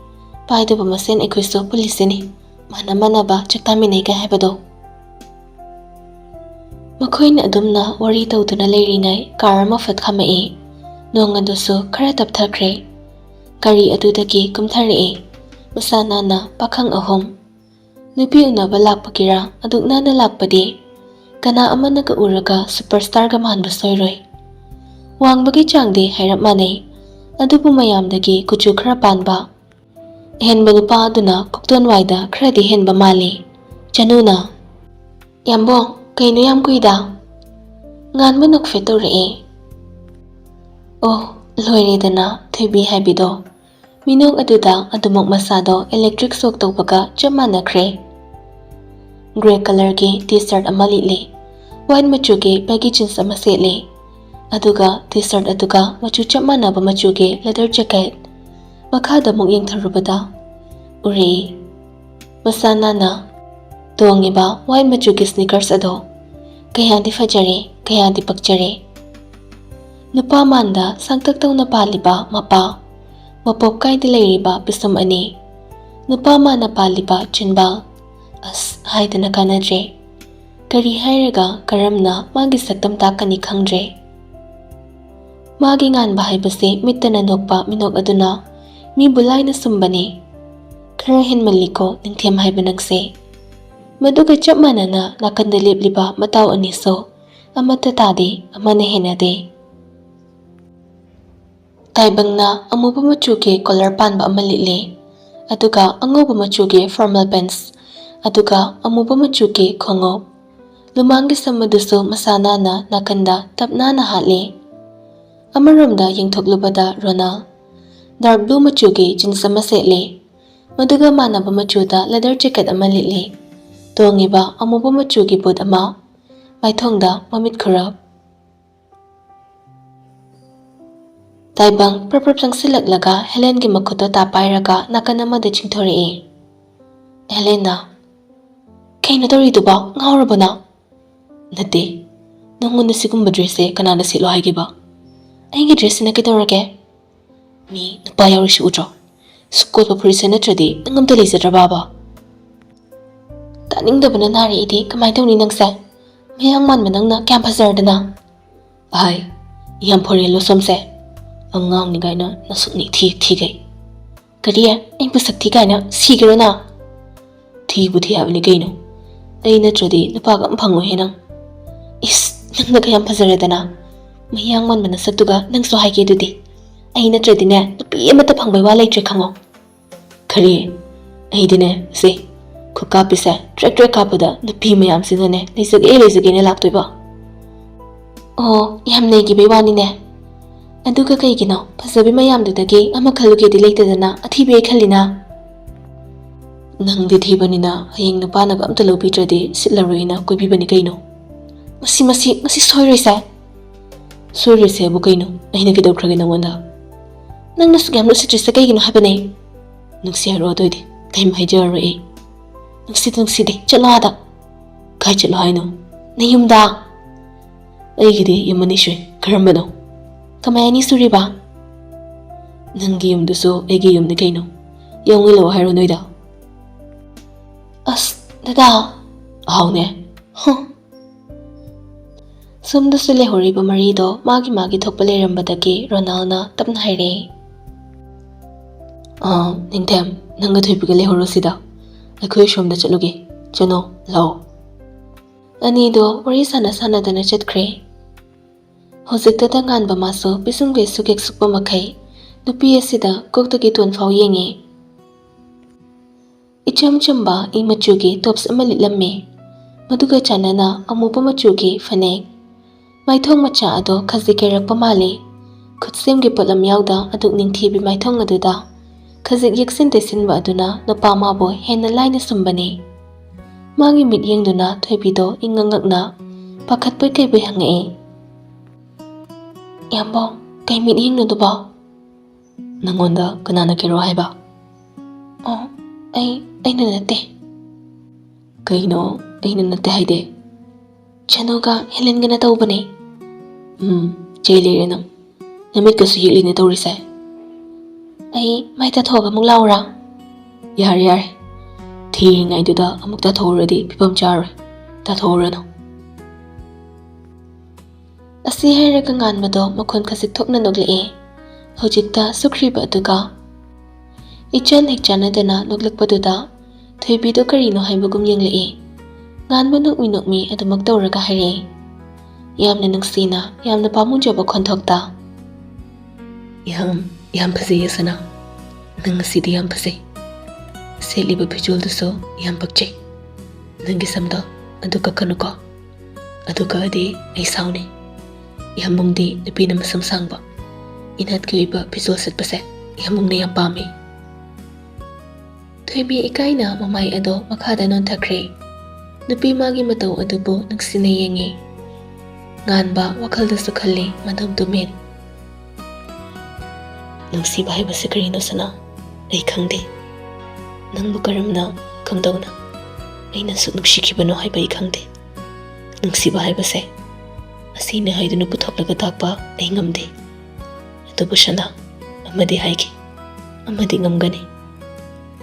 Speaker 2: paidu masen ekhoiso pulisini mana ba chaktamine ga habado makhoina adumna wari tawduna leiringai car ma fat khamai nong adusu khara tapthakre kari adudagi kumthare masana na pakhang ahom nupi unaba lakpakira adukna na lakpadi kana amana ka uraga superstar ga manba soiroi wangbagi changde hairap mane adubu mayamdagi kuchu khara panba henba nupa aduna kokton waida khradi henba mali chanuna yambo kaino yam kuida nganba nokfe tore loiredana thubi habido minong aduda adumok masado electric shock tawbaga chamana khre grey color ki t-shirt amali le white machu ki baggy jeans amase le aduga t-shirt aduga machu chamana ba machu ki leather jacket makhada mong yeng tharubada uri masana na tongiba white machu ki sneakers ado kaya di fajare kaya di pakjare nupa manda sangtak taw na paliba mapa mapop kay di layriba pisam ani nupa ma na paliba chinba as haida na kanadre kari hairaga karamna magi saktam takani khangdre magi ngan bahai base mitana nokpa minok aduna mi bulai na sumbani khara hen maliko ningthem haiba nagse maduga chap manana nakanda lepliba mataw ani so amata tade amana henade Taibangna amuba machuke collar panba amalile aduga angoba machuke formal pants aduga amuba machuke khongo lumangi samaduso masana na nakanda tapna na hale amaromda yengthoklubada rona dark blue machuke jeans amasele maduga manaba machuda leather jacket amalile tongiba amuba machuke boot ama maithongda mamit kharab Taibang perper sangsilak laga Helen gi makhoto tapairaga nakanama de chingthore Helena kaino tori duba ngaurabana nate nangona sigumba dress e kanana silo haigiba aingi dress na kitorage mi nupa yaurishi utro sukot papurisa natradi nangam talisatra baba taningdabana nari idi kamai tawni nangsa mayang man manangna kyam phasardana ai yam phore lo somse angang ni gaina nasukni thi gai kariya ain pusak thi gaina sigiro na thi bu thi abni gaino ai na trodi nupa gam phango henang is nangna kayam phazaredana mayang man mana saktuga nang so haike dudi ai na trodi ne nupi amata phangbai wa laitre khango kari ai dine se khuka pisa trek kapada nupi mayam sinane leisage ne laktoiba yam nei gi bewani ne ꯑꯗꯨꯒ ꯀꯩꯒꯤꯅꯣ ꯐꯖꯕꯤ ꯃꯌꯥꯝꯗꯨꯗꯒꯤ ꯑꯃ ꯈꯜꯂꯨꯒꯦꯗꯤ ꯂꯩꯇꯗꯅ ꯑꯊꯤꯕꯤ ꯑꯩ ꯈꯜꯂꯤꯅ? ꯅꯪꯗꯤ ꯊꯤꯕꯅꯤꯅ ꯍꯌꯦꯡ ꯅꯨꯄꯥꯅꯒ ꯑꯝꯇ ꯂꯧꯕꯤꯗ꯭ꯔꯗꯤ ꯁꯤꯠꯂꯔꯣꯏꯅ ꯀꯣꯏꯕꯤꯕꯅꯤ ꯀꯩꯅꯣ? ꯃꯁꯤ ꯁꯣꯏꯔꯣꯏꯁꯦ? ꯁꯣꯏꯔꯣꯏꯁꯦꯕꯨ ꯀꯩꯅꯣ? ꯑꯩꯅ ꯀꯩꯗꯧꯈ꯭ꯔꯒꯦ ꯅꯉꯣꯟꯗ? ꯅꯪꯅ ꯁꯨꯛ ꯌꯥꯝꯅ ꯎꯁꯤꯠꯇ꯭ꯔꯤꯁꯦ ꯀꯩꯒꯤꯅꯣ ꯍꯥꯏꯕꯅꯦ? ꯅꯨꯡꯁꯤ ꯍꯥꯏꯔꯣ ꯑꯗꯨꯑꯣꯏꯗꯤ ꯀꯩꯝ ꯍꯥꯏꯖꯔꯔꯣꯏ ꯑꯩ꯫ ꯅꯨꯡꯁꯤꯗꯦ ꯆꯠꯂꯣ ꯑꯥꯗ꯫ ꯀꯥꯏ ꯆꯠꯂꯣ ꯍꯥꯏꯅꯣ? ꯅꯌꯨꯝꯗ꯫ ꯑꯩꯒꯤꯗꯤ ꯌꯨꯝ ꯑꯅꯤ ꯁꯨꯏ, ꯀꯔꯝꯕꯅꯣ? ꯀꯃꯥꯏ ꯑꯅꯤ ꯁꯨꯔꯤꯕ? ꯅꯪꯒꯤ ꯌꯨꯝꯗꯨꯁꯨ ꯑꯩꯒꯤ ꯌꯨꯝꯅꯤ ꯀꯩꯅꯣ, ꯌꯧꯍꯜꯂꯛꯑꯣ ꯍꯥꯏꯔꯣ ꯅꯣꯏꯗ? ꯑꯁ ꯗꯗꯥ꯫ ꯑꯍꯥꯎꯅꯦ꯫ ꯁꯣꯝꯗꯁꯨ ꯂꯩꯍꯧꯔꯤꯕ ꯃꯔꯤꯗꯣ ꯃꯥꯒꯤ ꯊꯣꯛꯄ ꯂꯩꯔꯝꯕꯗꯒꯤ ꯔꯣꯅꯥꯜꯅ ꯇꯞꯅ ꯍꯥꯏꯔꯛꯑꯦ꯫ ꯅꯤꯡꯊꯦꯝ, ꯅꯪꯒ ꯊꯣꯏꯕꯤꯒ ꯂꯩꯍꯧꯔꯣ ꯁꯤꯗ, ꯑꯩꯈꯣꯏ ꯁꯣꯝꯗ ꯆꯠꯂꯨꯒꯦ, ꯆꯠꯅꯣ ꯂꯥꯛꯑꯣ꯫ ꯑꯅꯤꯗꯣ ꯋꯥꯔꯤ ꯁꯥꯟꯅꯗꯅ ꯆꯠꯈ꯭ꯔꯦ꯫ ꯍꯧꯖꯤꯛꯇꯗ ꯉꯥꯟꯕ ꯃꯥꯁꯨ ꯄꯤꯁꯨꯝꯒꯩ ꯁꯨꯛ ꯁꯨꯛꯄ ꯃꯈꯩ ꯅꯨꯄꯤ ꯑꯁꯤꯗ ꯀꯣꯛꯇꯒꯤ ꯇꯣꯟꯐꯥꯎ ꯌꯦꯡꯉꯦ꯫ ꯏꯆꯝ ꯆꯝꯕ ꯏ ꯃꯆꯨꯒꯤ ꯇꯣꯞꯁ ꯑꯃ ꯂꯤꯠꯂꯝꯃꯦ, ꯃꯗꯨꯒ ꯆꯥꯟꯅꯅ ꯑꯃꯨꯕ ꯃꯆꯨꯒꯤ ꯐꯅꯦꯛ꯫ ꯃꯥꯏꯊꯣꯡ ꯃꯆꯥ ꯑꯗꯣ ꯈꯖꯤꯛ ꯀꯩꯔꯛꯄ ꯃꯥꯜꯂꯤ꯫ ꯈꯨꯠꯁꯦꯝꯒꯤ ꯄꯣꯠꯂꯝ ꯌꯥꯎꯗ ꯑꯗꯨꯛ ꯅꯤꯡꯊꯤꯕꯤ ꯃꯥꯏꯊꯣꯡ ꯑꯗꯨꯗ ꯈꯖꯤꯛ ꯌꯦꯛꯁꯤꯟ ꯇꯩꯁꯤꯟꯕ ꯑꯗꯨꯅ ꯅꯨꯄꯥ ꯃꯥꯕꯨ ꯍꯦꯟꯅ ꯂꯥꯏꯅ ꯁꯨꯝꯕꯅꯤ꯫ ꯃꯥꯒꯤ ꯃꯤꯠꯌꯦꯡꯗꯨꯅ ꯊꯣꯏꯕꯤꯗꯣ ꯏꯪꯉꯛꯅ ꯄꯥꯈꯠꯄꯣꯏ ꯀꯩꯕꯣꯏ ꯍꯪꯉꯛꯑꯦ꯫ ꯌꯥꯝꯕꯣꯡ, ꯀꯩ ꯃꯤꯠꯌꯦꯡꯅꯣꯗꯨꯕꯣ? ꯅꯪꯉꯣꯟꯗ ꯀꯅꯥꯅ ꯀꯦꯔꯣ ꯍꯥꯏꯕ? ꯑꯩꯅ ꯅꯠꯇꯦ꯫ ꯀꯩꯅꯣ ꯑꯩꯅ ꯅꯠꯇꯦ ꯍꯥꯏꯗꯤ? ꯆꯅꯨꯒ ꯍꯦꯂꯦꯟꯒꯅ ꯇꯧꯕꯅꯦ꯫ ꯆꯩ ꯂꯩꯔꯦ ꯅꯪ, ꯅꯨꯃꯤꯠꯀꯁꯨ ꯌꯦꯛꯂꯤꯅꯦ ꯇꯧꯔꯤꯁꯦ꯫ ꯑꯩ ꯃꯥꯏ ꯇꯥꯊꯣꯛꯑꯒ ꯑꯃꯨꯛ ꯂꯥꯛꯎꯔꯥ? ꯌꯥꯔꯦ, ꯊꯤꯔꯤꯉꯩꯗꯨꯗ ꯑꯃꯨꯛ ꯇꯥꯊꯣꯛꯎꯔꯗꯤ ꯐꯤꯕꯝ ꯆꯥꯔꯣꯏ, ꯇꯥꯊꯣꯛꯎꯔꯅꯨ꯫ ꯑꯁꯤ ꯍꯥꯏꯔꯒ ꯉꯥꯟꯕꯗꯣ ꯃꯈꯣꯟ ꯈꯖꯤꯛ ꯊꯣꯛꯅ ꯅꯣꯛꯂꯛꯑꯦ꯫ ꯍꯧꯖꯤꯛꯇ ꯁꯨꯈ꯭ꯔꯤꯕ ꯑꯗꯨꯒ ꯏꯆꯟ ꯍꯦꯛ ꯆꯥꯟꯅꯗꯅ ꯅꯣꯛꯂꯛꯄꯗꯨꯗ ꯊꯣꯏꯕꯤꯗꯣ ꯀꯔꯤꯅꯣ ꯍꯥꯏꯕꯒꯨꯝ ꯌꯦꯡꯂꯛꯏ꯫ ꯉꯥꯟꯕ ꯅꯣꯛꯃꯤ ꯑꯗꯨꯃꯛ ꯇꯧꯔꯒ ꯍꯥꯏꯔꯛꯏ, ꯌꯥꯝꯅ ꯅꯨꯡꯁꯤꯅ, ꯌꯥꯝꯅ ꯄꯥꯝꯃꯨꯖꯕ ꯈꯣꯟꯊꯣꯛꯇ꯫ ꯌꯥꯝ ꯐꯖꯩꯌꯦ ꯁꯅꯥ, ꯅꯪ ꯉꯁꯤꯗꯤ ꯌꯥꯝ ꯐꯖꯩ꯫ ꯁꯦꯠꯂꯤꯕ ꯐꯤꯖꯣꯜꯗꯨꯁꯨ ꯌꯥꯝ ꯄꯛꯆꯩ꯫ ꯅꯪꯒꯤ ꯁꯝꯗꯣ ꯑꯗꯨ ꯀꯛꯀꯅꯨꯀꯣ, ꯑꯗꯨ ꯀꯛꯑꯗꯤ ꯑꯩ ꯁꯥꯎꯅꯤ꯫ ꯌꯥꯝꯕꯨꯡꯗꯤ ꯅꯨꯄꯤꯅ ꯃꯁꯝ ꯁꯥꯡꯕ, ꯏꯅꯥꯠꯀꯤ ꯑꯣꯏꯕ ꯐꯤꯖꯣꯜ ꯁꯦꯠꯄꯁꯦ ꯌꯥꯝꯕꯨꯡꯅ ꯌꯥꯝ ꯄꯥꯝꯃꯤ꯫ ꯊꯣꯏꯕꯤ ꯏꯀꯥꯏꯅ ꯃꯃꯥꯏ ꯑꯗꯣ ꯃꯈꯥꯗ ꯅꯣꯟꯊꯈ꯭ꯔꯦ꯫ ꯅꯨꯄꯤ ꯃꯥꯒꯤ ꯃꯇꯧ ꯑꯗꯨꯕꯨ ꯅꯨꯡꯁꯤꯅ ꯌꯦꯡꯉꯤ꯫ ꯉꯥꯟꯕ ꯋꯥꯈꯜꯗꯁꯨ ꯈꯜꯂꯤ ꯃꯗꯨꯝ ꯇꯨꯃꯤꯟ꯫ ꯅꯨꯡꯁꯤꯕ ꯍꯥꯏꯕꯁꯤ ꯀꯔꯤꯅꯣ ꯁꯅꯥ? ꯑꯩ ꯈꯪꯗꯦ꯫ ꯅꯪꯕꯨ ꯀꯔꯝꯅ ꯀꯝꯗꯧꯅ ꯑꯩꯅ ꯁꯨꯛ ꯅꯨꯡꯁꯤꯈꯤꯕꯅꯣ ꯍꯥꯏꯕ ꯑꯩ ꯈꯪꯗꯦ꯫ ꯅꯨꯡꯁꯤꯕ ꯍꯥꯏꯕꯁꯦ ꯑꯁꯤꯅꯦ ꯍꯥꯏꯗꯨꯅ ꯄꯨꯊꯣꯛꯂꯒ ꯇꯥꯛꯄ ꯑꯩ ꯉꯝꯗꯦ꯫ ꯑꯗꯨꯕꯨ ꯁꯅꯥ, ꯑꯃꯗꯤ ꯍꯥꯏꯒꯦ, ꯑꯃꯗꯤ ꯉꯝꯒꯅꯤ꯫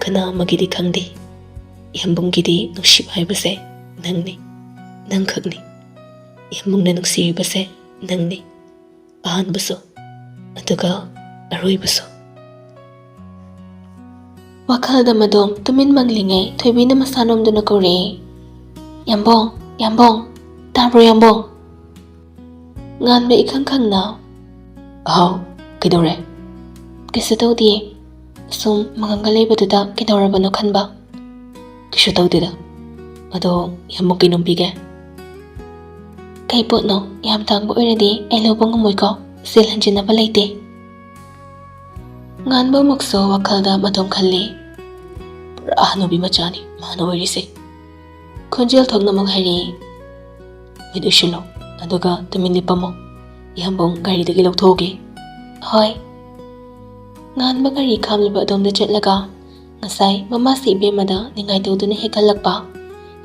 Speaker 2: ꯀꯅꯥ ꯑꯃꯒꯤꯗꯤ ꯈꯪꯗꯦ, ꯌꯥꯝꯕꯨꯡꯒꯤꯗꯤ ꯅꯨꯡꯁꯤꯕ ꯍꯥꯏꯕꯁꯦ ꯅꯪꯅꯤ, ꯅꯪꯈꯛꯅꯤ꯫ ꯌꯥꯝꯕꯨꯡꯅ ꯅꯨꯡꯁꯤꯔꯤꯕꯁꯦ ꯅꯪꯅꯤ, ꯑꯍꯥꯟꯕꯁꯨ ꯑꯗꯨꯒ ꯑꯔꯣꯏꯕꯁꯨ꯫ ꯋꯥꯈꯜꯗ ꯃꯗꯣꯝ ꯇꯨꯃꯤꯟ ꯃꯪꯂꯤꯉꯩ ꯊꯣꯏꯕꯤꯅ ꯃꯁꯥ ꯅꯣꯝꯗꯨꯅ ꯀꯧꯔꯛꯑꯦ, ꯌꯥꯝꯕꯣꯡ, ꯇꯥꯕ꯭ꯔꯣ ꯌꯥꯝꯕꯣꯡ? ꯉꯥꯟꯕ ꯏꯈꯪ ꯈꯪꯅ, ꯑꯍꯥꯎ, ꯀꯩꯗꯧꯔꯦ? ꯀꯩꯁꯨ ꯇꯧꯗꯤꯌꯦ, ꯁꯨꯝ ꯃꯉꯝꯒ ꯂꯩꯕꯗꯨꯗ ꯀꯩꯗꯧꯔꯕꯅꯣ ꯈꯟꯕ꯫ ꯀꯩꯁꯨ ꯇꯧꯗꯦꯗ, ꯑꯗꯣ ꯌꯥꯝꯕꯨꯡ ꯀꯩꯅꯣꯝ ꯄꯤꯒꯦ? ꯀꯩ ꯄꯣꯠꯅꯣ? ꯌꯥꯝ ꯇꯥꯡꯕ ꯑꯣꯏꯔꯗꯤ ꯑꯩ ꯂꯧꯕ ꯉꯝꯃꯣꯏꯀꯣ, ꯁꯦꯜ ꯍꯟꯖꯤꯟꯅꯕ ꯂꯩꯇꯦ꯫ ꯉꯥꯟꯕ ꯑꯃꯨꯛꯁꯨ ꯋꯥꯈꯜꯗ ꯃꯗꯣꯝ ꯈꯜꯂꯤ, ꯄꯨꯔꯥ ꯍꯅꯨꯕꯤ ꯃꯆꯥꯅꯤ ꯃꯥꯅ ꯑꯣꯏꯔꯤꯁꯦ꯫ ꯈꯣꯟꯖꯦꯜ ꯊꯣꯛꯅ ꯑꯃꯨꯛ ꯍꯥꯏꯔꯛꯏ, ꯃꯤꯠ ꯎꯏꯁꯤꯜꯂꯣ, ꯑꯗꯨꯒ ꯇꯨꯃꯤꯟ ꯂꯦꯞꯄꯝꯃꯣ, ꯌꯥꯝꯕꯨꯡ ꯒꯥꯔꯤꯗꯒꯤ ꯂꯧꯊꯣꯛꯎꯒꯦ꯫ ꯍꯣꯏ꯫ ꯉꯥꯟꯕ ꯒꯥꯔꯤ ꯈꯥꯝꯂꯤꯕ ꯑꯗꯣꯝꯗ ꯆꯠꯂꯒ ꯉꯁꯥꯏ ꯃꯃꯥꯁꯤ ꯏꯕꯦꯝꯃꯗ ꯅꯤꯡꯉꯥꯏ ꯇꯧꯗꯨꯅ ꯍꯦꯛꯍꯜꯂꯛꯄ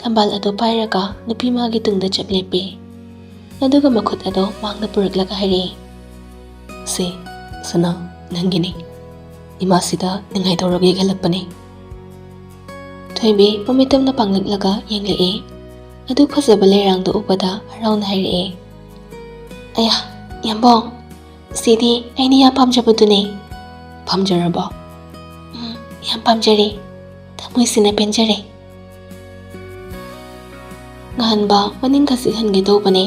Speaker 2: ꯊꯝꯕꯥꯜ ꯑꯗꯨ ꯄꯥꯏꯔꯒ ꯅꯨꯄꯤ ꯃꯥꯒꯤ ꯇꯨꯡꯗ ꯆꯞ ꯂꯦꯞꯄꯤ꯫ ꯑꯗꯨꯒ ꯃꯈꯨꯠ ꯑꯗꯣ ꯃꯥꯡꯗ ꯄꯨꯔꯛꯂꯒ ꯍꯥꯏꯔꯛꯏ, ꯁꯤ ꯁꯅꯥ, ꯅꯪꯒꯤꯅꯤ꯫ ꯏꯃꯥꯁꯤꯗ ꯅꯤꯡꯉꯥꯏ ꯇꯧꯔꯒ ꯌꯦꯛꯍꯜꯂꯛꯄꯅꯤ꯫ ꯊꯣꯏꯕꯤ ꯃꯃꯤꯠ ꯇꯞꯅ ꯄꯥꯡꯂꯛꯂꯒ ꯌꯦꯡꯂꯛꯏ꯫ ꯑꯗꯨ ꯐꯖꯕ ꯂꯩꯔꯥꯡꯗꯣ ꯎꯕꯗ ꯍꯔꯥꯎꯅ ꯍꯥꯏꯔꯛꯑꯦ, ꯑꯌꯥ, ꯌꯥꯝꯕꯣꯡ, ꯁꯤꯗꯤ ꯑꯩꯅ ꯌꯥꯝ ꯄꯥꯝꯖꯕꯗꯨꯅꯦ꯫ ꯄꯥꯝꯖꯔꯕꯣ? ꯌꯥꯝ ꯄꯥꯝꯖꯔꯦ, ꯊꯃꯣꯏꯁꯤꯅ ꯄꯦꯟꯖꯔꯦ꯫ ꯉꯥꯟꯕ ꯃꯅꯤꯡ ꯈꯖꯤꯛ ꯍꯟꯒꯦ ꯇꯧꯕꯅꯦ,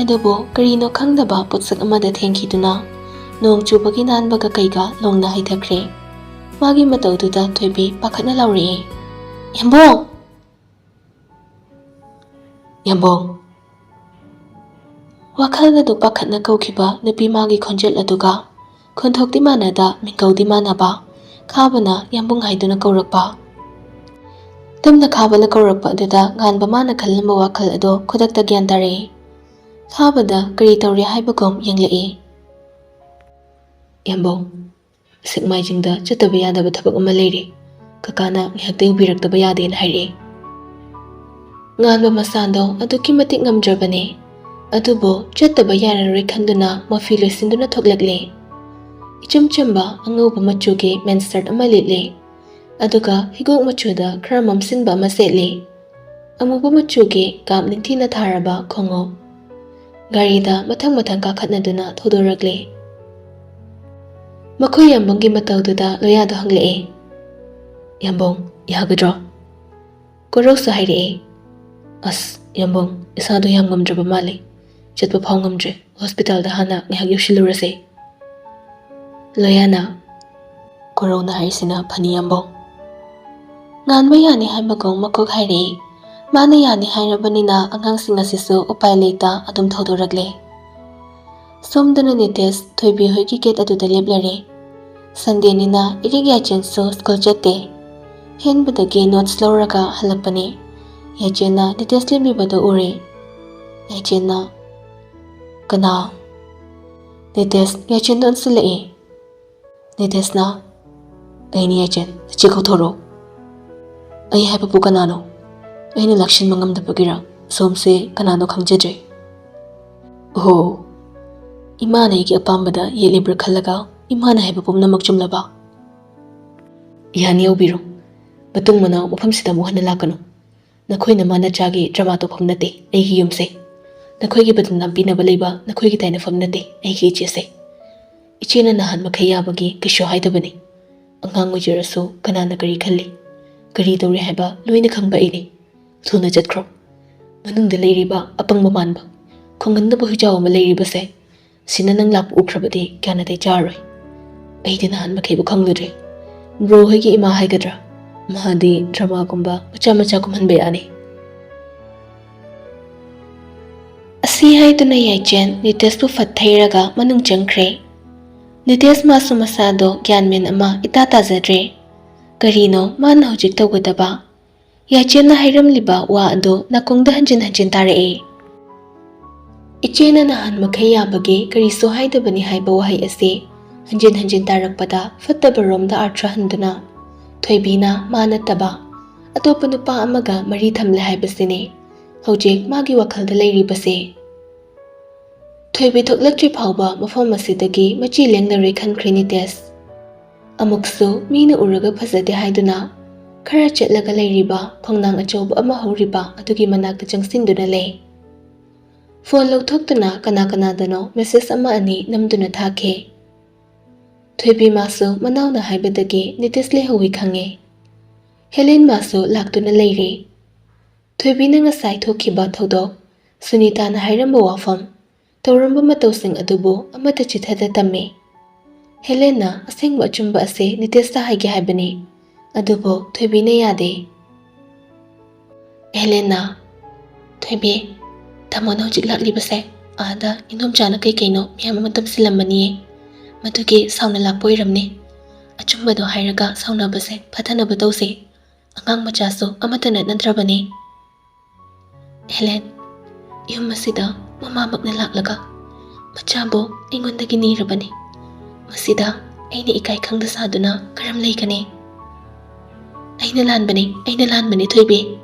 Speaker 2: ꯑꯗꯨꯕꯨ ꯀꯔꯤꯅꯣ ꯈꯪꯗꯕ ꯄꯣꯠꯁꯛ ꯑꯃꯗ ꯊꯦꯡꯈꯤꯗꯨꯅ ꯅꯣꯡ ꯆꯨꯕꯒꯤ ꯅꯥꯟꯕꯒ ꯀꯩꯒ ꯂꯣꯡꯅ ꯍꯩꯊꯈ꯭ꯔꯦ꯫ ꯃꯥꯒꯤ ꯃꯇꯧꯗꯨꯗ ꯊꯣꯏꯕꯤ ꯄꯥꯈꯠꯅ ꯂꯥꯎꯔꯛꯑꯦ, ꯌꯥꯝꯕꯣꯡ! ꯌꯥꯝꯕꯣꯡ! Wakhalna du pakhatna kaukiba nupi magi khonjel aduga khonthokti manada mingkaudi manaba khabana yambung haiduna kaurakpa. Tumna khabana kaurakpa aduda nganba mana khalnamba wakhal ado khudakta gyan tare. Khabada kari tauri haibagum yenglei. Yambong sikmaijingda chataba yadaba thabak ama leire. Kakana ngihakta yubirakta yade na haire. Nganba masando aduki matik ngamdrabane. Adubo chataba yararoi khanduna mafi loisinduna thoklakle. Ichum chamba angauba machuge menstart ama litle. Aduga higok machuda khara mamsinba ama setle. Amuba machuge kap ningthina tharaba khongo. Garida mathang kakhatnaduna thodorakle. Makhoy yambonggi matawduda loyado hanglee. Yambong yagadro. Koroksa haire. As yambong isado yam ngamdraba male. Chatpa phau ngamdre hospital da hana ngihak yushilurase. Loyana corona haisina phani yambong. Nganba yani haibagong makok haire. Mana yani hairabanina angangsing asisu upai leita adum thodorakle. Somdana nites thoibi hoiki ket aduda leblare. Sunday nina irigya chenso school chatte. Henbadagi notes lawraga halakpane. Yachena nites lebibado ure. Yachena kana nites yachen don silai. Nites na aini yachen chikho thoro. Ai haipapu kanano. Aini lakshin mangamdapagira somse kanano khangjadre. Oh imana igi apambada yelibra khallaga imana haibapum namak chumlaba. Yani obiro batung mana mafamsida muhana lakano. Nakhoina mana chagi drama to phamnate aigi yumse. Nakhoigi badun nampina balaiba nakhoigi taina famnate aigi ichese. Ichena nahan makhayabagi kisho haidabani. Angang ujirasu kanana kari khalli. Kari dawri haiba loina khangba ini. Thuna jatkro. Manungda leiriba apang mamanba. Khongandaba hujaw ama leiriba se. Sina nang lapu ukrabadi kyana tay jaroi. Aidi nahan makhayba khangdure. Bro hoigi ima haigadra. Mahadi drama kumba macha kumhanba yani. Asi haiduna yaichen nitespu fathairaga manung changkre. Nites masu masado gyanmin ama itatazadre. Karino mana hojik tawgadaba. Yaichen na hairam liba wa ado nakongda hanjin tarae. Ichena nahan makhayabagi kariso haidabani haiba wahai ase hanjin tarakpada fattabaromda artra handuna. Thoibina mana taba. Atopa nupa amaga mari thamle haibasine. Hojik magi wakhalda leiribase. Thoibi thoklakri phawba mafam asidagi machi lengnare khankhre nites. Amuksu mina uraga phazade haiduna khara chetlaga leiriba khongnang achawba ama horiba adugi manakta changsinduna le. Phone lawthoktuna kana dano message ama ani namduna thakhe. Thoibi masu manawna haibadagi nites lehawi khange. Helen masu laktuna leire. Thoibi na ngasai thokhiba thodok Sunita na hairamba wafam. Tauramba matawsing adubo amata chithada tamme. Helena asengba achumba ase nitesta haige haibani. Adubo Thoibi na yade. Helena Thoibi tamona hojik laklibase ada inom chana kai kaino miyam matam silambani. Madugi sauna lakpoiramne. Achumba do hairaga sauna base patana batawse. Angang machaso amata nandrabani. Helen yum masida mama makna laklaga machabo ingondagi nirabani. Masida aini ikai khangda saduna karam leikane. Aina lanbani Thoibi.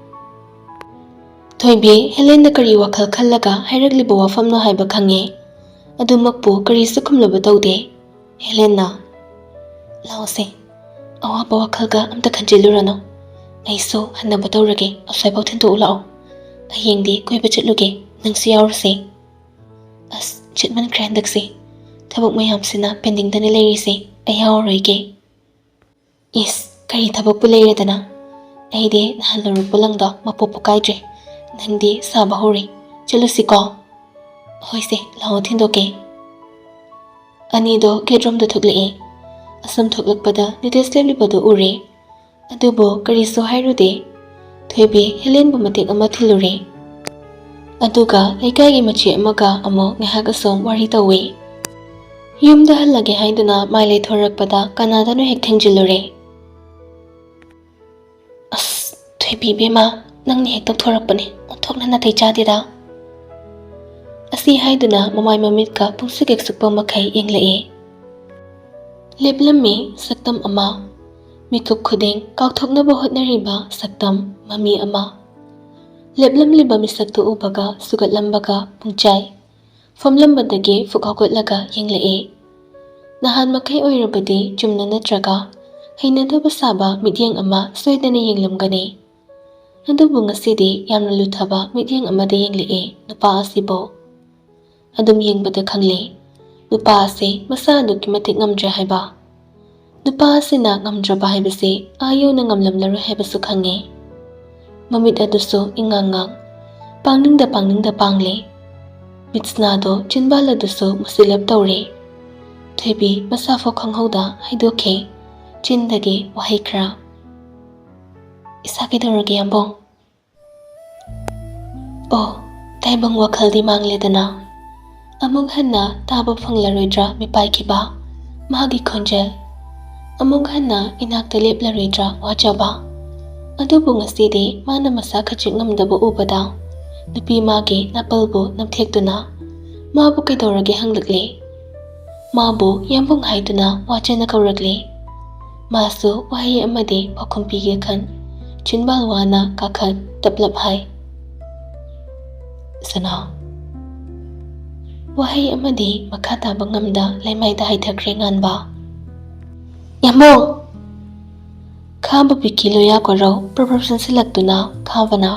Speaker 2: Thoibi Helen na kari wakhal khallaga hairagliba wafamno haiba khange. Adumakpu kari sukhumlaba tawde. Helen na laose awaba wakhalga amta khanjilurano. Aiso hannaba tawrage asaibaw thinto ulao. Ayengdi koiba chatluge nangsi yaurse. As chitman krandakse thabak mayamsina pending dana leirise ayaurege. Is kari thabak pu leiredana. Aide nahaluruk bulangda mapopo kaidre. Nangdi saba hori chalusiko. Hoise lao thindoke. Anido gedrom da thuklei. Asam thuklakpada nites leblibado ure. Adubo kariso hairude. Thoibi Helen bu matik ama thilure. ꯑꯗꯨꯒ ꯂꯩꯀꯥꯏꯒꯤ ꯃꯆꯦ ꯑꯃꯒ ꯑꯃꯨꯛ ꯉꯥꯏꯍꯥꯛ ꯑꯁꯨꯝ ꯋꯥꯔꯤ ꯇꯧꯏ꯫ ꯌꯨꯝꯗ ꯍꯜꯂꯒꯦ ꯍꯥꯏꯗꯨꯅ ꯃꯥꯏ ꯂꯩꯊꯣꯔꯛꯄꯗ ꯀꯅꯥꯗꯅꯣ ꯍꯦꯛ ꯊꯦꯡꯖꯤꯜꯂꯨꯔꯦ꯫ ꯑꯁ ꯊꯣꯏꯕꯤ ꯕꯦꯝꯃ, ꯅꯪꯅ ꯍꯦꯛ ꯇꯧꯊꯣꯔꯛꯄꯅꯦ, ꯑꯣꯟꯊꯣꯛꯅ ꯅꯥꯇꯩ ꯆꯥꯗꯦꯗ꯫ ꯑꯁꯤ ꯍꯥꯏꯗꯨꯅ ꯃꯃꯥꯏ ꯃꯃꯤꯠꯀ ꯄꯨꯡꯁꯤꯛ ꯍꯦꯛ ꯁꯨꯛꯄ ꯃꯈꯩ ꯌꯦꯡꯂꯛꯏ꯫ ꯂꯦꯞꯂꯝꯃꯤ ꯁꯛꯇꯝ ꯑꯃ, ꯃꯤꯀꯨꯞ ꯈꯨꯗꯤꯡ ꯀꯥꯎꯊꯣꯛꯅꯕ ꯍꯣꯠꯅꯔꯤꯕ ꯁꯛꯇꯝ ꯃꯃꯤ ꯑꯃ꯫ ꯂꯦꯞꯂꯝꯂꯤꯕ ꯃꯤꯁꯛꯇꯨ ꯎꯕꯒ ꯁꯨꯒꯠꯂꯝꯕꯒ ꯄꯨꯡꯆꯥꯏ ꯐꯝꯂꯝꯕꯗꯒꯤ ꯐꯨꯛ ꯍꯧꯒꯠꯂꯒ ꯌꯦꯡꯂꯛꯏ꯫ ꯅꯍꯥꯟ ꯃꯈꯩ ꯑꯣꯏꯔꯕꯗꯤ ꯆꯨꯝꯅ ꯅꯠꯇ꯭ꯔꯒ ꯍꯩꯅꯗꯕ ꯁꯥꯕ ꯃꯤꯠꯌꯦꯡ ꯑꯃ ꯁꯣꯏꯗꯅ ꯌꯦꯡꯂꯝꯒꯅꯤ꯫ ꯑꯗꯨꯕꯨ ꯉꯁꯤꯗꯤ ꯌꯥꯝꯅ ꯂꯨꯊꯕ ꯃꯤꯠꯌꯦꯡ ꯑꯃꯗ ꯌꯦꯡꯂꯛꯏ ꯅꯨꯄꯥ ꯑꯁꯤꯕꯨ꯫ ꯑꯗꯨꯝ ꯌꯦꯡꯕꯗ ꯈꯪꯂꯦ ꯅꯨꯄꯥ ꯑꯁꯤ ꯃꯁꯥ ꯑꯗꯨꯛꯀꯤ ꯃꯇꯤꯛ ꯉꯝꯗ꯭ꯔꯦ ꯍꯥꯏꯕ꯫ ꯅꯨꯄꯥ ꯑꯁꯤꯅ ꯉꯝꯗ꯭ꯔꯕ ꯍꯥꯏꯕꯁꯤ ꯌꯧꯅ ꯉꯝꯂꯝꯂꯔꯣꯏ ꯍꯥꯏꯕꯁꯨ ꯈꯪꯉꯤ꯫ ꯃꯃꯤꯠ ꯑꯗꯨꯁꯨ ꯏꯉꯥꯡ-ꯉꯥꯡ, ꯄꯥꯡꯅꯤꯡꯗ ꯄꯥꯡꯂꯦ꯫ ꯃꯤꯠꯁꯅꯥꯗꯣ ꯆꯤꯟꯕꯥꯜ ꯑꯗꯨꯁꯨ ꯃꯨꯁꯤꯜꯂꯞ ꯇꯧꯔꯦ꯫ ꯊꯣꯏꯕꯤ ꯃꯁꯥꯐꯥꯎ ꯈꯪꯍꯧꯗ ꯍꯥꯏꯗꯣꯛꯈꯤ ꯆꯤꯟꯗꯒꯤ ꯋꯥꯍꯩ ꯈꯔ꯫ ꯏꯁꯥ ꯀꯩꯗꯧꯔꯒꯦ ꯌꯥꯝꯕꯨꯡ? ꯑꯣ, ꯇꯥꯏꯕꯪ ꯋꯥꯈꯜꯗꯤ ꯃꯥꯡꯂꯦꯗꯅ꯫ ꯑꯃꯨꯛ ꯍꯟꯅ ꯇꯥꯕ ꯐꯪꯂꯔꯣꯏꯗ꯭ꯔꯥ ꯃꯤꯄꯥꯏꯈꯤꯕ ꯃꯥꯒꯤ ꯈꯣꯟꯖꯦꯜ? ꯑꯃꯨꯛ ꯍꯟꯅ ꯏꯅꯥꯛꯇ ꯂꯦꯞꯂꯔꯣꯏꯗ꯭ꯔꯥ ꯋꯥꯖꯕ? ꯑꯗꯨꯕꯨ ꯉꯁꯤꯗꯤ ꯃꯥꯅ ꯃꯁꯥ ꯈꯖꯤꯛ ꯉꯝꯗꯕ ꯎꯕꯗ ꯅꯨꯄꯤ ꯃꯥꯒꯤ ꯅꯥꯄꯜꯕꯨ ꯅꯝꯊꯦꯛꯇꯨꯅ ꯃꯥꯕꯨ ꯀꯩꯗꯧꯔꯒꯦ ꯍꯪꯂꯛꯂꯦ꯫ ꯃꯥꯕꯨ ꯌꯥꯝꯕꯨꯡ ꯍꯥꯏꯗꯨꯅ ꯋꯥꯖꯅ ꯀꯧꯔꯛꯂꯦ꯫ ꯃꯥꯁꯨ ꯋꯥꯍꯩ ꯑꯃꯗꯤ ꯄꯥꯎꯈꯨꯝ ꯄꯤꯒꯦ ꯈꯟ ꯆꯤꯟꯕꯥꯜ ꯋꯥꯅ ꯀꯥꯈꯠ ꯇꯞꯂꯞ ꯍꯥꯏ, ꯁꯅꯥ꯫ ꯋꯥꯍꯩ ꯑꯃꯗꯤ ꯃꯈꯥ ꯇꯥꯕ ꯉꯝꯗ ꯂꯩꯃꯥꯏꯗ ꯍꯥꯏꯊꯈ꯭ꯔꯦ ꯉꯥꯟꯕ꯫ ꯌꯥꯝꯕꯨꯡ! ꯈꯥꯕ ꯄꯤꯛꯀꯤ ꯂꯣꯌꯥ ꯀꯣꯔꯧ ꯄ꯭ꯔꯞ ꯆꯪꯁꯤꯜꯂꯛꯇꯨꯅ ꯈꯥꯕꯅ,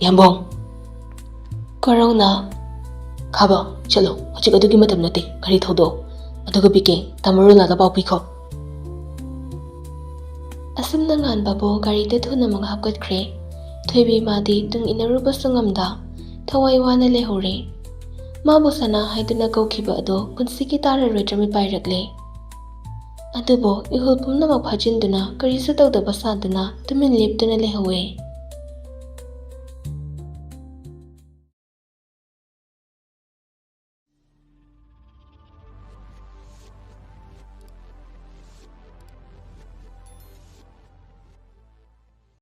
Speaker 2: ꯌꯥꯝꯕꯨꯡ! ꯀꯣꯔꯧꯅ, ꯈꯥꯕ ꯆꯠꯂꯣ, ꯍꯧꯖꯤꯛ ꯑꯗꯨꯒꯤ ꯃꯇꯝ ꯅꯠꯇꯦ, ꯒꯥꯔꯤ ꯊꯧꯗꯣꯛꯑꯣ, ꯑꯗꯨꯒ ꯄꯤꯛꯀꯤ ꯇꯥꯃꯣꯔꯣꯅꯥꯗ ꯄꯥꯎ ꯄꯤꯈꯣ꯫ ꯑꯁꯨꯝꯅ ꯉꯥꯟꯕꯕꯨ ꯒꯥꯔꯤꯗ ꯊꯨꯅꯃꯛ ꯍꯥꯞꯀꯠꯈ꯭ꯔꯦ꯫ ꯊꯣꯏꯕꯤ ꯃꯥꯗꯤ ꯇꯨꯡ ꯏꯟꯅꯔꯨꯕꯁꯨ ꯉꯝꯗ ꯊꯋꯥꯏ ꯋꯥꯅ ꯂꯩꯍꯧꯔꯦ꯫ ꯃꯥꯕꯨ ꯁꯅꯥ ꯍꯥꯏꯗꯨꯅ ꯀꯧꯈꯤꯕ ꯑꯗꯨ ꯄꯨꯟꯁꯤꯒꯤ ꯇꯥꯔꯔꯣꯏꯗ꯭ꯔꯥ ꯃꯤꯄꯥꯏꯔꯛꯂꯦ꯫ ꯑꯗꯨꯕꯨ ꯏꯍꯨꯜ ꯄꯨꯝꯅꯃꯛ ꯐꯥꯖꯤꯟꯗꯨꯅ ꯀꯔꯤꯁꯨ ꯇꯧꯗꯕ ꯁꯥꯗꯨꯅ ꯇꯨꯃꯤꯟ ꯂꯦꯞꯇꯨꯅ ꯂꯩꯍꯧꯋꯦ꯫